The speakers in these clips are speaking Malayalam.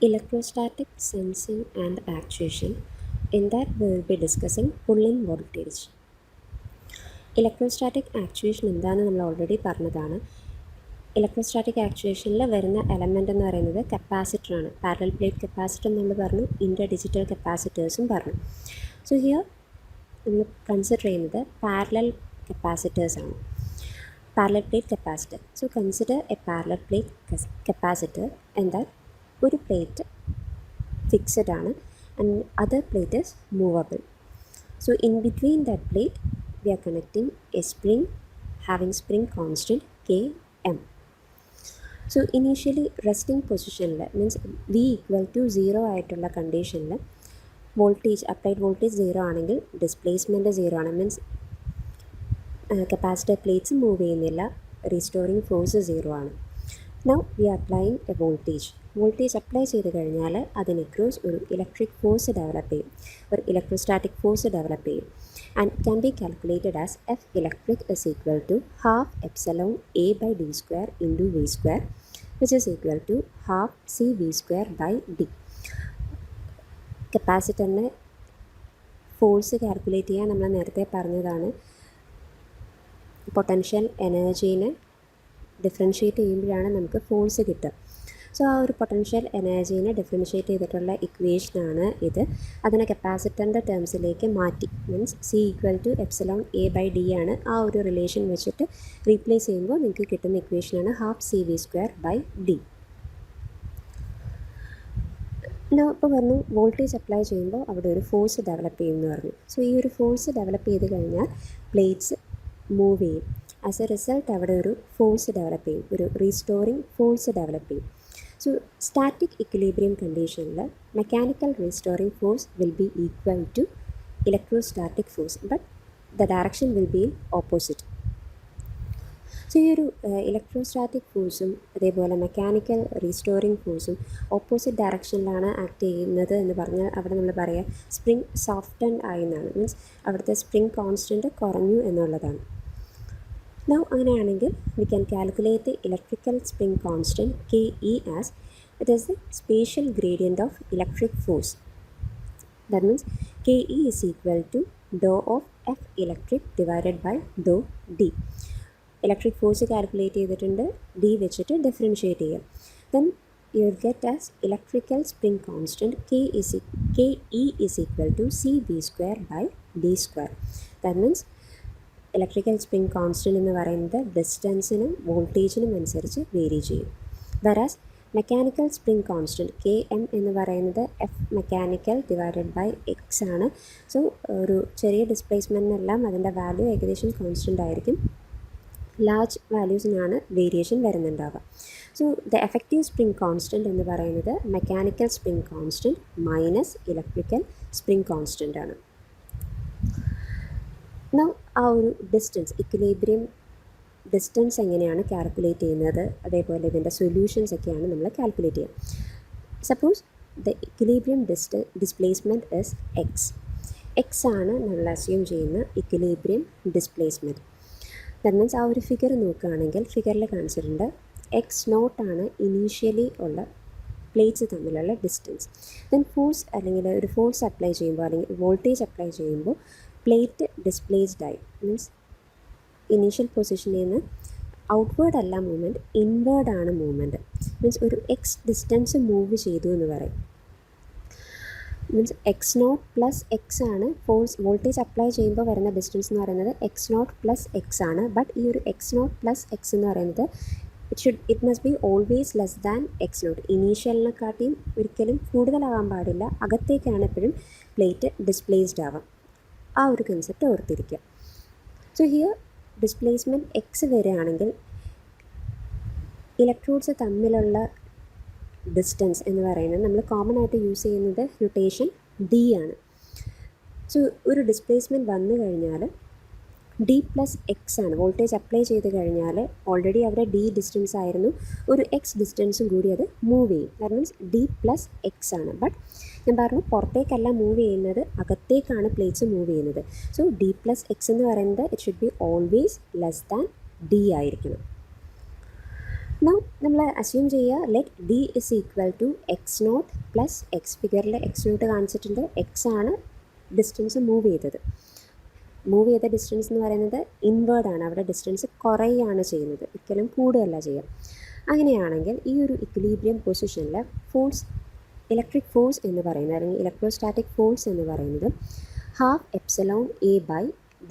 Electrostatic sensing and actuation. In that, we will be discussing pull-in voltage. Electrostatic actuation എന്താണെന്ന് നമ്മൾ ഓൾറെഡി പറഞ്ഞതാണ്. ഇലക്ട്രോസ്റ്റാറ്റിക് ആക്ച്വേഷനിൽ വരുന്ന എലമെൻ്റ് എന്ന് പറയുന്നത് കപ്പാസിറ്ററാണ്. പാരലൽ പ്ലേറ്റ് കപ്പാസിറ്റർ നമ്മൾ പറഞ്ഞു, ഇൻ്റർ ഡിജിറ്റൽ കപ്പാസിറ്റേഴ്സും പറഞ്ഞു. സോ ഹിയർ നമ്മൾ കൺസിഡർ ചെയ്യുന്നത് പാരലൽ കപ്പാസിറ്റേഴ്സാണ്. Parallel plate capacitor. So consider a parallel plate capacitor എന്താ ഒരു പ്ലേറ്റ് ഫിക്സഡ് ആണ് and other plate is movable. So in between that plate we are connecting a spring having spring constant Km. So initially resting positionൽ means V equal to 0 ആയിട്ടുള്ള കണ്ടീഷനിൽ വോൾട്ടേജ് അപ്ലൈഡ് വോൾട്ടേജ് 0 ആണെങ്കിൽ ഡിസ്പ്ലേസ്മെൻറ്റ് 0 ആണ്. മീൻസ് കപ്പാസിറ്റർ പ്ലേറ്റ്സ് മൂവ് ചെയ്യുന്നില്ല, റീസ്റ്റോറിങ് ഫോഴ്സ് 0 ആണ്. Now we R applying A voltage apply ചെയ്ത് കഴിഞ്ഞാൽ അതിന് അക്രോസ് ഒരു ഇലക്ട്രിക് ഫോഴ്സ് ഡെവലപ്പ് ചെയ്യും, ഒരു ഇലക്ട്രോസ്റ്റാറ്റിക് ഫോഴ്സ് ഡെവലപ്പ് ചെയ്യും. And can be calculated as F electric is equal to half epsilon A by D square into V square which is equal to half C V square by D. കപ്പാസിറ്ററിന് ഫോഴ്സ് കാൽക്കുലേറ്റ് ചെയ്യാൻ നമ്മൾ നേരത്തെ പറഞ്ഞതാണ്. പൊട്ടൻഷ്യൽ എനർജീനെ ഡിഫറൻഷ്യേറ്റ് ചെയ്യുമ്പോഴാണ് നമുക്ക് ഫോഴ്സ് കിട്ടുക. സോ ആ ഒരു പൊട്ടൻഷ്യൽ എനർജീനെ ഡിഫറൻഷ്യേറ്റ് ചെയ്തിട്ടുള്ള ഇക്വേഷനാണ് ഇത്. അതിനെ കപ്പാസിറ്ററിൻ്റെ ടേംസിലേക്ക് മാറ്റി, means C equal to epsilon A by D ആണ്. ആ ഒരു റിലേഷൻ വെച്ചിട്ട് റീപ്ലേസ് ചെയ്യുമ്പോൾ നിങ്ങൾക്ക് കിട്ടുന്ന ഇക്വേഷനാണ് half C V square by D. ഇപ്പോൾ പറഞ്ഞു വോൾട്ടേജ് അപ്ലൈ ചെയ്യുമ്പോൾ അവിടെ ഒരു ഫോഴ്സ് ഡെവലപ്പ് ചെയ്യുമെന്ന് പറഞ്ഞു. സോ ഈ ഒരു ഫോഴ്സ് ഡെവലപ്പ് ചെയ്ത് കഴിഞ്ഞാൽ പ്ലേറ്റ്സ് മൂവ് ചെയ്യും. ആസ് എ റിസൾട്ട് അവിടെ ഒരു ഫോഴ്സ് ഡെവലപ്പ് ചെയ്യും, ഒരു റീസ്റ്റോറിങ് ഫോഴ്സ് ഡെവലപ്പ് ചെയ്യും. സോ സ്റ്റാറ്റിക് ഇക്വിലിബ്രിയം കണ്ടീഷനിൽ mechanical restoring force will be equal to electrostatic force, but the direction will be in opposite. So ഈ ഒരു ഇലക്ട്രോസ്റ്റാറ്റിക് ഫോഴ്സും അതേപോലെ മെക്കാനിക്കൽ റീസ്റ്റോറിങ് ഫോഴ്സും ഓപ്പോസിറ്റ് ഡയറക്ഷനിലാണ് ആക്ട് ചെയ്യുന്നത് എന്ന് പറഞ്ഞാൽ അവിടെ നമ്മൾ പറയുക സ്പ്രിങ് സോഫ്റ്റൻഡ് ആയി എന്നാണ്. മീൻസ് അവിടുത്തെ സ്പ്രിങ് കോൺസ്റ്റൻറ്റ് കുറഞ്ഞു എന്നുള്ളതാണ്. Now അങ്ങനെയാണെങ്കിൽ we can calculate the electrical spring constant Ke as it is the spatial gradient of electric force. That means Ke is equal to dou of F electric divided by dou D. Electric force calculate ചെയ്തിട്ടുണ്ട്, D വെച്ചിട്ട് ഡിഫറൻഷ്യേറ്റ് ചെയ്യാം. Then you will get as electrical spring constant Ke is equal to CB square by D square. That means electrical spring constant എന്ന് പറയുന്നത് ഡിസ്റ്റൻസിനും വോൾട്ടേജിനും അനുസരിച്ച് വേരി ചെയ്യും. Whereas mechanical spring constant Km എന്ന് പറയുന്നത് F mechanical divided by X ആണ്. സോ ഒരു ചെറിയ ഡിസ്പ്ലേസ്മെൻറ്റിനെല്ലാം അതിൻ്റെ വാല്യൂ ഏകദേശം കോൺസ്റ്റൻ്റ് ആയിരിക്കും. ലാർജ് വാല്യൂസിനാണ് വേരിയേഷൻ വരുന്നുണ്ടാവുക. So the effective spring constant എന്ന് പറയുന്നത് mechanical spring constant minus electrical spring constant ആണ്. നൗ ആ ഒരു ഡിസ്റ്റൻസ് ഇക്വിലിബ്രിയം ഡിസ്റ്റൻസ് എങ്ങനെയാണ് കാൽക്കുലേറ്റ് ചെയ്യുന്നത്, അതേപോലെ ഇതിൻ്റെ സൊല്യൂഷൻസ് ഒക്കെയാണ് നമ്മൾ കാൽക്കുലേറ്റ് ചെയ്യുക. Suppose the equilibrium displacement is X ആണ് നമ്മൾ അസ്യൂം ചെയ്യുന്ന ഇക്വിലിബ്രിയം ഡിസ്പ്ലേസ്മെൻറ്റ്. ദാറ്റ് മീൻസ് ആ ഒരു ഫിഗർ നോക്കുകയാണെങ്കിൽ ഫിഗറിൽ കാണിച്ചിട്ടുണ്ട് x0 ആണ് ഇനീഷ്യലി ഉള്ള പ്ലേറ്റ്സ് തമ്മിലുള്ള ഡിസ്റ്റൻസ്. ദെൻ ഫോഴ്സ് അല്ലെങ്കിൽ ഒരു ഫോഴ്സ് അപ്ലൈ ചെയ്യുമ്പോൾ അല്ലെങ്കിൽ വോൾട്ടേജ് അപ്ലൈ ചെയ്യുമ്പോൾ പ്ലേറ്റ് ഡിസ്പ്ലേസ്ഡ് ആയി, മീൻസ് ഇനീഷ്യൽ പൊസിഷനിൽ നിന്ന് ഔട്ട്വേർഡ് അല്ല മൂവ്മെൻറ്റ്, ഇൻവേർഡ് ആണ് മൂവ്മെൻറ്റ്. മീൻസ് ഒരു എക്സ് ഡിസ്റ്റൻസ് മൂവ് ചെയ്തു എന്ന് പറയും. മീൻസ് x0 പ്ലസ് എക്സ് ആണ് ഫോഴ്സ് വോൾട്ടേജ് അപ്ലൈ ചെയ്യുമ്പോൾ വരുന്ന ഡിസ്റ്റൻസ് എന്ന് പറയുന്നത് x0 പ്ലസ് എക്സ് ആണ്. ബട്ട് ഈ ഒരു x0 പ്ലസ് എക്സ് എന്ന് പറയുന്നത് it must be always less than x0. ഇനീഷ്യലിനെക്കാട്ടിയും ഒരിക്കലും കൂടുതലാകാൻ പാടില്ല, അകത്തേക്കാണ് എപ്പോഴും പ്ലേറ്റ് ഡിസ്പ്ലേസ്ഡ് ആവാം. ആ ഒരു കൺസെപ്റ്റ് ഓർത്തിരിക്കുക. സോ ഹിയർ ഡിസ്പ്ലേസ്മെൻറ്റ് എക്സ് വരികയാണെങ്കിൽ ഇലക്ട്രോഡ്സ് തമ്മിലുള്ള ഡിസ്റ്റൻസ് എന്ന് പറയുന്നത് നമ്മൾ കോമൺ ആയിട്ട് യൂസ് ചെയ്യുന്നത് നൊട്ടേഷൻ ഡി ആണ്. സോ ഒരു ഡിസ്പ്ലേസ്മെൻറ്റ് വന്നു കഴിഞ്ഞാൽ ഡി പ്ലസ് എക്സ് ആണ്. വോൾട്ടേജ് അപ്ലൈ ചെയ്ത് കഴിഞ്ഞാൽ ഓൾറെഡി അവിടെ ഡി ഡിസ്റ്റൻസ് ആയിരുന്നു, ഒരു എക്സ് ഡിസ്റ്റൻസും കൂടി അത് മൂവ് ചെയ്യും. That means D plus X ആണ്. ബട്ട് ഞാൻ പറഞ്ഞു പുറത്തേക്കല്ല മൂവ് ചെയ്യുന്നത്, അകത്തേക്കാണ് പ്ലേറ്റ്സ് മൂവ് ചെയ്യുന്നത്. സോ ഡി പ്ലസ് എക്സ് എന്ന് പറയുന്നത് it should be always less than D ആയിരിക്കണം. നൗ നമ്മൾ അസ്യൂം ചെയ്യുക let D is equal to X naught plus X. ഫിഗറിൽ എക്സ് നോട്ട് കാണിച്ചിട്ടുണ്ട്, എക്സ് ആണ് ഡിസ്റ്റൻസ് മൂവ് ചെയ്ത ഡിസ്റ്റൻസ് എന്ന് പറയുന്നത് ഇൻവേർഡാണ്. അവിടെ ഡിസ്റ്റൻസ് കുറയുകയാണ് ചെയ്യുന്നത്, ഒരിക്കലും കൂടുകയല്ല ചെയ്യുക. അങ്ങനെയാണെങ്കിൽ ഈ ഒരു ഇക്വിലിബ്രിയം പൊസിഷനിൽ ഫോഴ്സ്, ഇലക്ട്രിക് ഫോഴ്സ് എന്ന് പറയുന്നത് അല്ലെങ്കിൽ ഇലക്ട്രോസ്റ്റാറ്റിക് ഫോഴ്സ് എന്ന് പറയുന്നത് half epsilon A by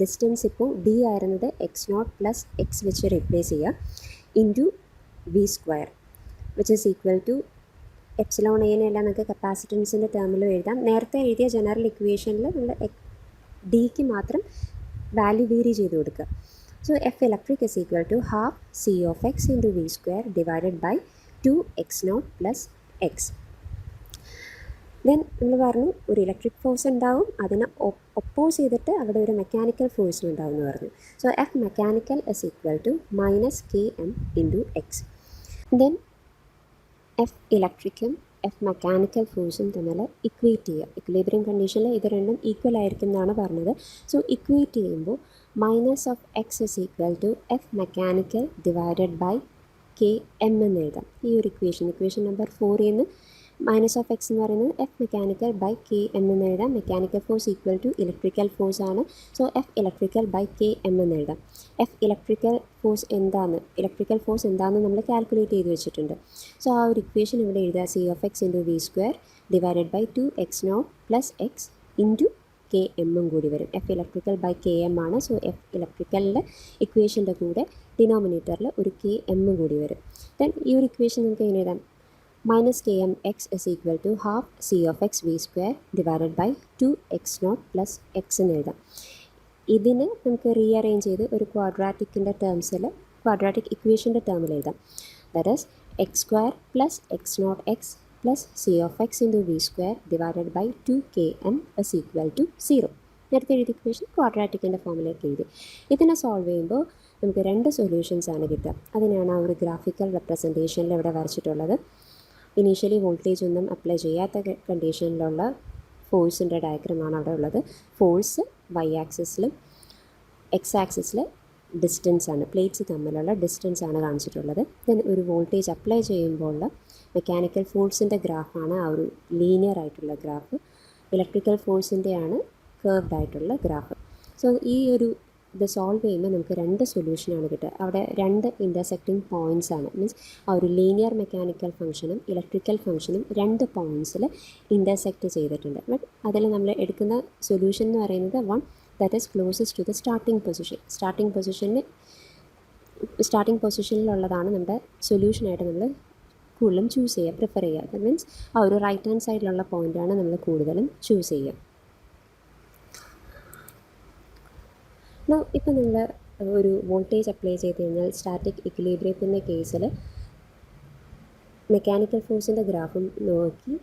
distance ഇപ്പോൾ ഡി ആയിരുന്നത് എക്സ് നോട്ട് പ്ലസ് എക്സ് വെച്ച് റീപ്ലേസ് ചെയ്യുക into V square which is equal to epsilon എന്നെല്ലാം നമുക്ക് കപ്പാസിറ്റൻസിൻ്റെ ടേമിലും എഴുതാം. നേരത്തെ എഴുതിയ ജനറൽ ഇക്വേഷനിൽ നമ്മൾ ഡിക്ക് മാത്രം വാല്യൂ വേരി ചെയ്ത് കൊടുക്കുക. So F electric is equal to half C of X into V square divided by 2x0 plus X. Then നമ്മൾ പറഞ്ഞു ഒരു ഇലക്ട്രിക് ഫോഴ്സ് ഉണ്ടാവും, അതിനെ ഒപ്പോസ് ചെയ്തിട്ട് അവിടെ ഒരു മെക്കാനിക്കൽ ഫോഴ്സും ഉണ്ടാവും എന്ന് പറഞ്ഞു. So F mechanical is equal to minus K M into X. Then F ഇലക്ട്രിക്കും എഫ് മെക്കാനിക്കൽ ഫോഴ്സും തമ്മിൽ ഇക്വേറ്റ് ചെയ്യുക. ഇക്വിലിബ്രിയം കണ്ടീഷനിൽ ഇത് രണ്ടും ഈക്വൽ ആയിരിക്കും എന്നാണ് പറഞ്ഞത്. സോ ഇക്വേറ്റ് ചെയ്യുമ്പോൾ minus of X is equal to F mechanical divided by K M എന്ന് എഴുതാം. ഈ ഒരു ഇക്വേഷൻ നമ്പർ 4 നിന്ന് മൈനസ് ഓഫ് എക്സ് എന്ന് പറയുന്നത് F mechanical by K M എന്ന് എഴുതാം. Mechanical force equal to electrical force ആണ്. So F electrical by K M എന്ന് എഴുതാം. എഫ് ഇലക്ട്രിക്കൽ ഫോഴ്സ് എന്താണെന്ന് നമ്മൾ കാൽക്കുലേറ്റ് ചെയ്ത് വെച്ചിട്ടുണ്ട്. സോ ആ ഒരു ഇക്വേഷൻ ഇവിടെ എഴുതുക. C of X into V square divided by 2x0 plus X into K എമ്മും കൂടി വരും. F electrical by K M ആണ്. സോ എഫ് ഇലക്ട്രിക്കലിൻ്റെ ഇക്വേഷൻ്റെ കൂടെ ഡിനോമിനേറ്ററിൽ ഒരു കെ എമ്മും കൂടി വരും. ദെൻ ഈ ഒരു ഇക്വേഷൻ നമുക്ക് എങ്ങനെ എഴുതാം? Minus K M X is equal to half C of X V square divided by 2x0 plus X എന്ന് എഴുതാം. ഇതിന് നമുക്ക് റീഅറേഞ്ച് ചെയ്ത് ഒരു ക്വാഡ്രാറ്റിക് ഇക്വേഷൻ്റെ ടേമിൽ എഴുതാം. That is X square plus x0 X plus C of X into V square divided by 2km is equal to 0. നേരത്തെ എഴുതിയ ഇക്വേഷൻ ക്വാഡ്രാറ്റിക്കിൻ്റെ ഫോമിലേക്ക് എഴുതി. ഇതിനെ സോൾവ് ചെയ്യുമ്പോൾ നമുക്ക് 2 സൊല്യൂഷൻസ് ആണ് കിട്ടുക. അതിനാണ് ആ ഒരു ഗ്രാഫിക്കൽ റെപ്രസെൻറ്റേഷനിൽ ഇവിടെ വരച്ചിട്ടുള്ളത്. ഇനീഷ്യലി വോൾട്ടേജ് ഒന്നും അപ്ലൈ ചെയ്യാത്ത കണ്ടീഷനിലുള്ള ഫോഴ്സിൻ്റെ ഡയഗ്രമാണ് അവിടെ ഉള്ളത്. ഫോഴ്സ് വൈ ആക്സിസിലും എക്സ് ആക്സിസിൽ ഡിസ്റ്റൻസാണ്, പ്ലേറ്റ്സ് തമ്മിലുള്ള ഡിസ്റ്റൻസാണ് കാണിച്ചിട്ടുള്ളത്. ദെൻ ഒരു വോൾട്ടേജ് അപ്ലൈ ചെയ്യുമ്പോൾ മെക്കാനിക്കൽ ഫോഴ്സിൻ്റെ ഗ്രാഫാണ് ആ ഒരു ലീനിയർ ആയിട്ടുള്ള ഗ്രാഫ്. ഇലക്ട്രിക്കൽ ഫോഴ്സിൻ്റെയാണ് കർവ്ഡ് ആയിട്ടുള്ള ഗ്രാഫ്. സോ ഈ ഒരു ഇത് സോൾവ് ചെയ്യുമ്പോൾ നമുക്ക് 2 സൊല്യൂഷനാണ് കിട്ടുക. അവിടെ 2 ഇൻ്റർസെക്റ്റിംഗ് പോയിൻറ്റ്സ് ആണ്. മീൻസ് ആ ഒരു ലീനിയർ മെക്കാനിക്കൽ ഫംഗ്ഷനും ഇലക്ട്രിക്കൽ ഫംഗ്ഷനും 2 പോയിൻറ്റ്സിൽ ഇൻ്റർസെക്റ്റ് ചെയ്തിട്ടുണ്ട്. ബട്ട് അതിൽ നമ്മൾ എടുക്കുന്ന സൊല്യൂഷൻ എന്ന് പറയുന്നത് 1 that is closest to the starting position. Starting പൊസിഷനിലുള്ളതാണ് നമ്മുടെ സൊല്യൂഷനായിട്ട് നമ്മൾ കൂടുതലും ചൂസ് ചെയ്യുക, പ്രിഫർ ചെയ്യുക. ദാറ്റ് മീൻസ് ആ ഒരു റൈറ്റ് ഹാൻഡ് സൈഡിലുള്ള പോയിൻ്റാണ് നമ്മൾ കൂടുതലും ചൂസ് ചെയ്യുക. ഇപ്പോൾ നമ്മൾ ഒരു വോൾട്ടേജ് അപ്ലൈ ചെയ്ത് കഴിഞ്ഞാൽ സ്റ്റാറ്റിക് ഇക്വിലിബ്രിയത്തിൻ്റെ കേസിൽ മെക്കാനിക്കൽ ഫോഴ്സിൻ്റെ ഗ്രാഫും നോക്കി,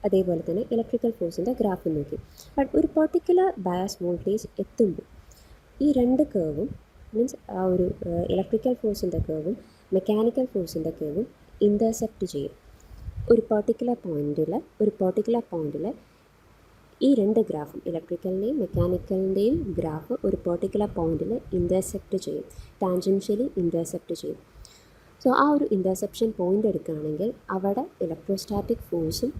അതേപോലെ തന്നെ ഇലക്ട്രിക്കൽ ഫോഴ്സിൻ്റെ ഗ്രാഫും നോക്കി. ബട്ട് ഒരു പെർട്ടിക്കുലർ ബയാസ് വോൾട്ടേജ് എത്തുമ്പോൾ ഈ 2 കേർവും മീൻസ് ആ ഒരു ഇലക്ട്രിക്കൽ ഫോഴ്സിൻ്റെ കേർവും മെക്കാനിക്കൽ ഫോഴ്സിൻ്റെ കേർവും ഇൻ്റർസെക്റ്റ് ചെയ്യും. ഒരു പെർട്ടിക്കുലർ പോയിൻറ്റിൽ ഈ 2 ഗ്രാഫും ഇലക്ട്രിക്കലിൻ്റെയും മെക്കാനിക്കലിൻ്റെയും ഗ്രാഫ് ഒരു പെർട്ടിക്കുലർ പോയിൻറ്റിൽ ഇൻ്റർസെക്റ്റ് ചെയ്യും, ടാൻജൻഷ്യലി ഇൻ്റർസെക്റ്റ് ചെയ്യും. സോ ആ ഒരു ഇൻ്റർസെപ്ഷൻ പോയിൻ്റ് എടുക്കുകയാണെങ്കിൽ അവിടെ ഇലക്ട്രോസ്റ്റാറ്റിക് ഫോഴ്സും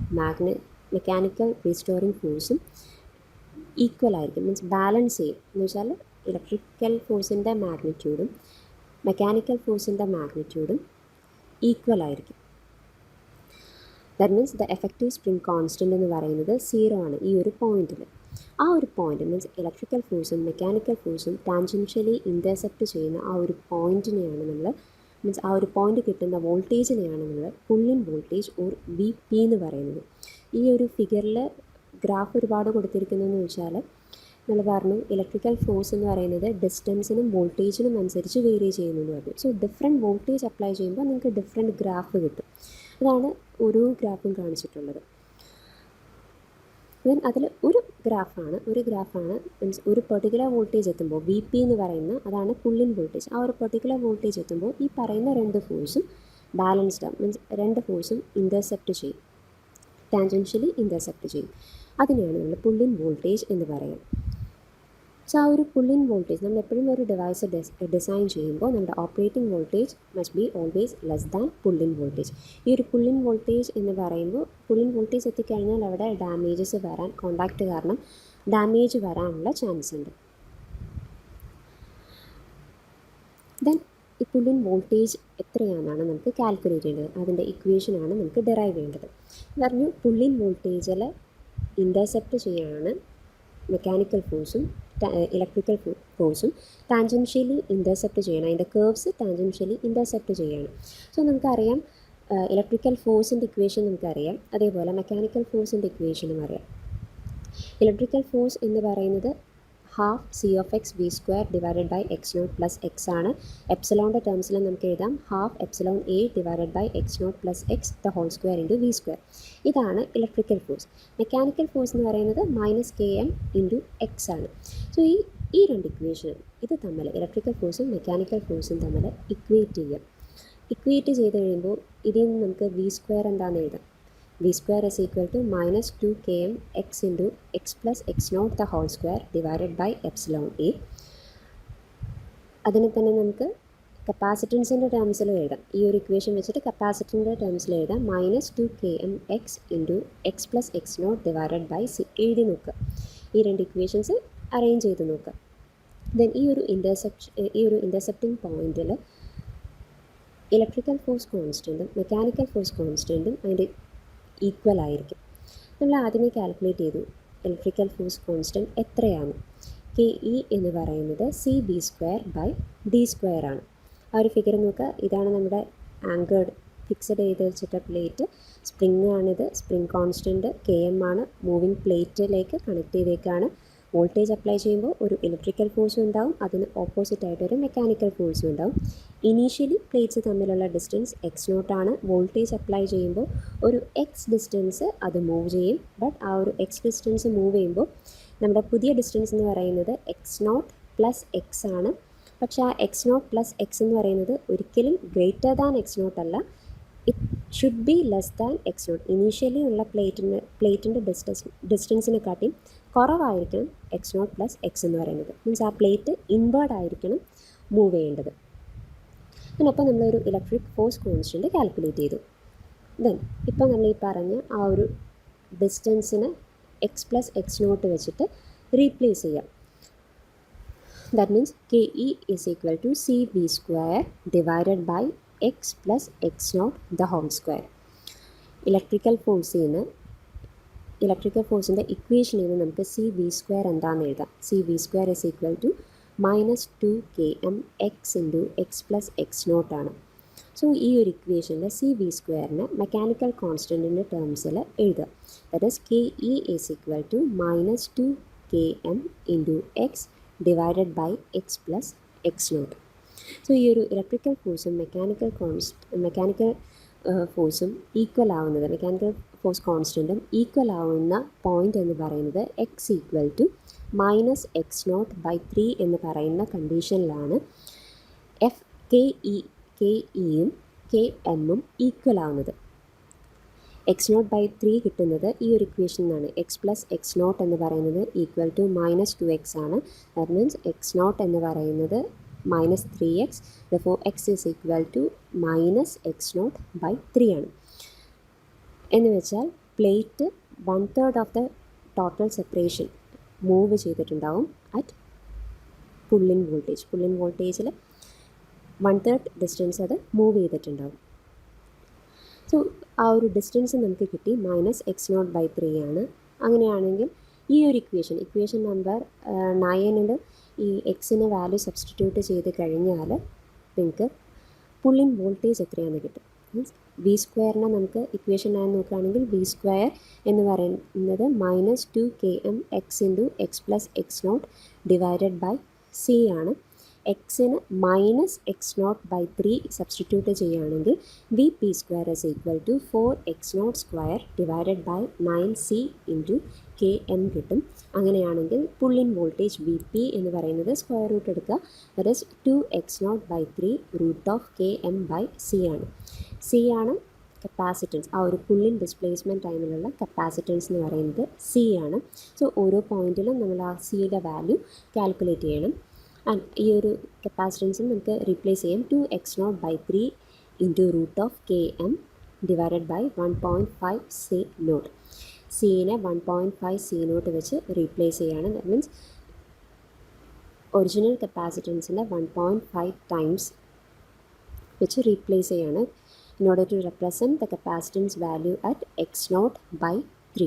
മെക്കാനിക്കൽ റീസ്റ്റോറിംഗ് ഫോഴ്സും ഈക്വൽ ആയിരിക്കും. മീൻസ് ബാലൻസ് ചെയ്യും. എന്ന് വെച്ചാൽ ഇലക്ട്രിക്കൽ ഫോഴ്സിൻ്റെ മാഗ്നിറ്റ്യൂഡും മെക്കാനിക്കൽ ഫോഴ്സിൻ്റെ മാഗ്നിറ്റ്യൂഡും ഈക്വൽ ആയിരിക്കും. That means the effective spring constant എന്ന് പറയുന്നത് 0 ആണ് ഈ ഒരു പോയിൻറ്റിൽ. ആ ഒരു പോയിൻ്റ് മീൻസ് ഇലക്ട്രിക്കൽ ഫോഴ്സും മെക്കാനിക്കൽ ഫോഴ്സും ടാൻജൻഷ്യലി ഇൻ്റർസെപ്റ്റ് ചെയ്യുന്ന ആ ഒരു പോയിൻറ്റിനെയാണ് നമ്മൾ മീൻസ് ആ ഒരു പോയിൻ്റ് കിട്ടുന്ന വോൾട്ടേജിനെയാണ് നമ്മൾ pull in voltage or V P എന്ന് പറയുന്നത്. ഈ ഒരു ഫിഗറിൽ ഗ്രാഫ് ഒരുപാട് കൊടുത്തിരിക്കുന്നതെന്ന് വെച്ചാൽ നമ്മൾ പറഞ്ഞു ഇലക്ട്രിക്കൽ ഫോഴ്സ് എന്ന് പറയുന്നത് ഡിസ്റ്റൻസിനും വോൾട്ടേജിനും അനുസരിച്ച് വേരി ചെയ്യുന്നു എന്ന് പറഞ്ഞു. സോ ഡിഫറെൻറ്റ് വോൾട്ടേജ് അപ്ലൈ ചെയ്യുമ്പോൾ നിങ്ങൾക്ക് ഡിഫറെൻറ്റ് ഗ്രാഫ് കിട്ടും. അതാണ് ഓരോ ഗ്രാഫും കാണിച്ചിട്ടുള്ളത്. ദെൻ അതിൽ ഒരു ഗ്രാഫാണ് മീൻസ് ഒരു പെർട്ടിക്കുലർ വോൾട്ടേജ് എത്തുമ്പോൾ വി പി എന്ന് പറയുന്ന അതാണ് പുൾ ഇൻ വോൾട്ടേജ്. ആ ഒരു പെർട്ടിക്കുലർ വോൾട്ടേജ് എത്തുമ്പോൾ ഈ പറയുന്ന 2 ഫോഴ്സും ബാലൻസ്ഡ് ആവും. മീൻസ് 2 ഫോഴ്സും ഇൻ്റർസെപ്റ്റ് ചെയ്യും, ടാൻജൻഷ്യലി ഇൻ്റർസെപ്റ്റ് ചെയ്യും. അതിനെയാണ് നമ്മൾ പുൾ ഇൻ വോൾട്ടേജ് എന്ന് പറയുക. സോ ആ ഒരു പുൾ ഇൻ വോൾട്ടേജ് നമ്മൾ എപ്പോഴും ഒരു ഡിവൈസ് ഡിസൈൻ ചെയ്യുമ്പോൾ നമ്മുടെ operating voltage must be always less than pull in voltage. ഈ ഒരു പുൾ ഇൻ വോൾട്ടേജ് എന്ന് പറയുമ്പോൾ പുൾ ഇൻ വോൾട്ടേജ് എത്തിക്കഴിഞ്ഞാൽ അവിടെ ഡാമേജസ് വരാൻ, കോണ്ടാക്റ്റ് കാരണം ഡാമേജ് വരാനുള്ള ചാൻസ് ഉണ്ട്. ദെൻ ഈ പുൾ ഇൻ വോൾട്ടേജ് എത്രയാണെന്നാണ് നമുക്ക് കാൽക്കുലേറ്റ് ചെയ്യേണ്ടത്. അതിൻ്റെ ഇക്വേഷനാണ് നമുക്ക് ഡെറൈവ് ചെയ്യേണ്ടത്. പറഞ്ഞു പുൾ ഇൻ വോൾട്ടേജിൽ ഇൻ്റർസെപ്റ്റ് ചെയ്യാണ് മെക്കാനിക്കൽ ഫോഴ്സും ഇലക്ട്രിക്കൽ ഫോഴ്സും ടാൻജൻഷ്യലി ഇൻ്റർസെപ്റ്റ് ചെയ്യണം. അതിൻ്റെ കേർവ്സ് ടാൻജൻഷ്യലി ഇൻ്റർസെപ്റ്റ് ചെയ്യണം. സോ നമുക്കറിയാം ഇലക്ട്രിക്കൽ ഫോഴ്സിൻ്റെ ഇക്വേഷൻ നമുക്കറിയാം, അതേപോലെ മെക്കാനിക്കൽ ഫോഴ്സിൻ്റെ ഇക്വേഷനും അറിയാം. ഇലക്ട്രിക്കൽ ഫോഴ്സ് എന്ന് പറയുന്നത് half C of X V square divided by X naught plus X ആണ്. എപ്സിലോണിൻ്റെ ടേംസിൽ നമുക്ക് എഴുതാം half epsilon A divided by X naught plus X the whole square into V square. ഇതാണ് ഇലക്ട്രിക്കൽ ഫോഴ്സ്. മെക്കാനിക്കൽ ഫോഴ്സ് എന്ന് പറയുന്നത് minus K M into X ആണ്. സോ ഈ രണ്ട് ഇക്വേഷൻ ഇത് തമ്മിൽ ഇലക്ട്രിക്കൽ ഫോഴ്സും മെക്കാനിക്കൽ ഫോഴ്സും തമ്മിൽ ഇക്വേറ്റ് ചെയ്യാം. ഇക്വേറ്റ് ചെയ്ത് കഴിയുമ്പോൾ ഇതിൽ നിന്ന് നമുക്ക് വി സ്ക്വയർ എന്താണെന്ന് എഴുതാം. v square is equal to minus 2 km x into x plus x naught the whole square divided by epsilon a. അതിനെ തന്നെ നമുക്ക് കപ്പാസിറ്റൻസിൻ്റെ ടേംസിൽ എഴുതാം. ഈ ഒരു ഇക്വേഷൻ വെച്ചിട്ട് കപ്പാസിറ്ററിൻ്റെ ടേംസിൽ എഴുതാം minus 2 km x into X plus X naught divided by C എഴുതി നോക്കുക. ഈ രണ്ട് ഇക്വേഷൻസ് അറേഞ്ച് ചെയ്ത് നോക്കുക. ദെൻ ഈ ഒരു ഇൻ്റർസെപ്റ്റിംഗ് പോയിൻറ്റിൽ ഇലക്ട്രിക്കൽ ഫോഴ്സ് കോൺസ്റ്റൻറ്റും മെക്കാനിക്കൽ ഫോഴ്സ് കോൺസ്റ്റൻറ്റും അതിൻ്റെ ഈക്വൽ ആയിരിക്കും. നമ്മൾ ആദ്യമേ കാൽക്കുലേറ്റ് ചെയ്തു ഇലക്ട്രിക്കൽ ഫോഴ്സ് കോൺസ്റ്റൻറ്റ് എത്രയാണ്. കെ ഇ എന്ന് പറയുന്നത് C B square by D square ആണ്. ആ ഒരു ഫിഗർ നോക്കുക. ഇതാണ് നമ്മുടെ ആങ്കേർഡ് ഫിക്സഡ് ചെയ്ത് വെച്ചിട്ട പ്ലേറ്റ്. സ്പ്രിങ് ആണിത്. സ്പ്രിങ് കോൺസ്റ്റൻറ്റ് കെ എം ആണ്. മൂവിങ് പ്ലേറ്റിലേക്ക് കണക്ട് ചെയ്തേക്കാണ്. വോൾട്ടേജ് അപ്ലൈ ചെയ്യുമ്പോൾ ഒരു ഇലക്ട്രിക്കൽ ഫോഴ്സും ഉണ്ടാവും, അതിന് ഓപ്പോസിറ്റായിട്ട് ഒരു മെക്കാനിക്കൽ ഫോഴ്സും ഉണ്ടാവും. ഇനീഷ്യലി പ്ലേറ്റ്സ് തമ്മിലുള്ള ഡിസ്റ്റൻസ് എക്സ് നോട്ടാണ്. വോൾട്ടേജ് അപ്ലൈ ചെയ്യുമ്പോൾ ഒരു എക്സ് ഡിസ്റ്റൻസ് അത് മൂവ് ചെയ്യും. ബട്ട് ആ ഒരു എക്സ് ഡിസ്റ്റൻസ് മൂവ് ചെയ്യുമ്പോൾ നമ്മുടെ പുതിയ ഡിസ്റ്റൻസ് എന്ന് പറയുന്നത് എക്സ് നോട്ട് പ്ലസ് എക്സ് ആണ്. പക്ഷേ ആ എക്സ് നോട്ട് പ്ലസ് എക്സ് എന്ന് പറയുന്നത് ഒരിക്കലും ഗ്രേറ്റർ ദാൻ എക്സ് നോട്ട് അല്ല. It should be less than X naught. Initially ഉള്ള പ്ലേറ്റിൻ്റെ ഡിസ്റ്റൻസിനെക്കാട്ടിയും കുറവായിരിക്കണം എക്സ് നോട്ട് പ്ലസ് എക്സ് എന്ന് പറയുന്നത്. മീൻസ് ആ പ്ലേറ്റ് ഇൻവേർഡ് ആയിരിക്കണം മൂവ് ചെയ്യേണ്ടത്. അതിനപ്പോൾ നമ്മളൊരു ഇലക്ട്രിക് ഫോഴ്സ് കോൺസ്റ്റൻറ്റ് കാൽക്കുലേറ്റ് ചെയ്തു. ദെൻ ഇപ്പോൾ നമ്മൾ ഈ പറഞ്ഞ ആ ഒരു ഡിസ്റ്റൻസിന് എക്സ് പ്ലസ് എക്സ് നോട്ട് വെച്ചിട്ട് റീപ്ലേസ് ചെയ്യാം. That means K E is equal to C B square divided by X plus X naught the whole square. Electrical ഫോഴ്സിൻ്റെ ഇക്വേഷനിൽ നിന്ന് നമുക്ക് സി വി സ്ക്വയർ എന്താണെന്ന് എഴുതാം. C V square is equal to minus 2 km X into X plus X naught ആണ്. സോ ഈ ഒരു ഇക്വേഷനിൽ സി വി സ്ക്വയറിന് മെക്കാനിക്കൽ കോൺസ്റ്റൻറ്റിൻ്റെ ടേംസിൽ എഴുതുക. That is K E is equal to minus 2 km into X divided by X plus X naught. So ഈ ഒരു ഇലക്ട്രിക്കൽ ഫോഴ്സും മെക്കാനിക്കൽ ഫോഴ്സും ഈക്വൽ ആവുന്നത്, മെക്കാനിക്കൽ ഫോഴ്സ് കോൺസ്റ്റൻറ്റും ഈക്വൽ ആവുന്ന പോയിൻ്റ് എന്ന് പറയുന്നത് X equal to minus X naught by 3 എന്ന് പറയുന്ന കണ്ടീഷനിലാണ് കെ ഇയും കെ എമ്മും ഈക്വൽ ആവുന്നത്. എക്സ് നോട്ട് ബൈ 3 കിട്ടുന്നത് ഈ ഒരു ഇക്വേഷനിൽ നിന്നാണ്. എക്സ് പ്ലസ് എക്സ് നോട്ട് എന്ന് പറയുന്നത് ഈക്വൽ ടു മൈനസ് 2x ആണ്. ദാറ്റ് മീൻസ് എക്സ് നോട്ട് എന്ന് പറയുന്നത് minus 3x. Therefore X is equal to minus X naught by 3 ആണ്. എന്ന് വെച്ചാൽ plate 1/3 of the total separation move ചെയ്തിട്ടുണ്ടാവും അറ്റ് പുൾ ഇൻ വോൾട്ടേജിൽ 1/3 ഡിസ്റ്റൻസ് അത് മൂവ് ചെയ്തിട്ടുണ്ടാവും. സോ ആ ഒരു ഡിസ്റ്റൻസ് നമുക്ക് കിട്ടി മൈനസ് എക്സ് നോട്ട് ബൈ 3 ആണ്. അങ്ങനെയാണെങ്കിൽ ഈ ഒരു ഇക്വേഷൻ നമ്പർ 9ൽ ഈ എക്സിന് വാല്യൂ സബ്സ്റ്റിറ്റ്യൂട്ട് ചെയ്ത് കഴിഞ്ഞാൽ നിങ്ങൾക്ക് പുൾ ഇൻ വോൾട്ടേജ് എത്രയാണെന്ന് കിട്ടും. മീൻസ് വി സ്ക്വയറിനെ നമുക്ക് ഇക്വേഷൻ 9 നോക്കുകയാണെങ്കിൽ വി സ്ക്വയർ എന്ന് പറയുന്നത് minus 2 km X into X plus X naught divided by C ആണ്. എക്സിന് minus X naught by 3 substitute ചെയ്യുകയാണെങ്കിൽ V P square is equal to 4x naught square divided by 9c into K M കിട്ടും. അങ്ങനെയാണെങ്കിൽ pull in voltage V P എന്ന് പറയുന്നത് സ്ക്വയർ റൂട്ട് എടുക്കുക. That is 2x naught by 3 root of K M by C ആണ്. സി ആണ് കപ്പാസിറ്റൻസ്, ആ ഒരു പുള്ളിൻ ഡിസ്പ്ലേസ്മെൻറ്റ് ടൈമിലുള്ള കപ്പാസിറ്റൻസ് എന്ന് പറയുന്നത് സി ആണ്. സോ ഓരോ പോയിന്റിലും നമ്മൾ ആ സിയുടെ വാല്യൂ കാൽക്കുലേറ്റ് ചെയ്യണം. ആൻഡ് ഈ ഒരു കപ്പാസിറ്റൻസും നമുക്ക് റീപ്ലേസ് ചെയ്യാം 2x0/3 into root of km divided by 1.5 C naught. സീനെ 1.5 സി നോട്ട് വെച്ച് റീപ്ലേസ് ചെയ്യാണ്. ദാറ്റ് മീൻസ് ഒറിജിനൽ കപ്പാസിറ്റൻസിൻ്റെ 1.5 ടൈംസ് വെച്ച് റീപ്ലേസ് ചെയ്യാണ് in order to represent the capacitance value at x0/3.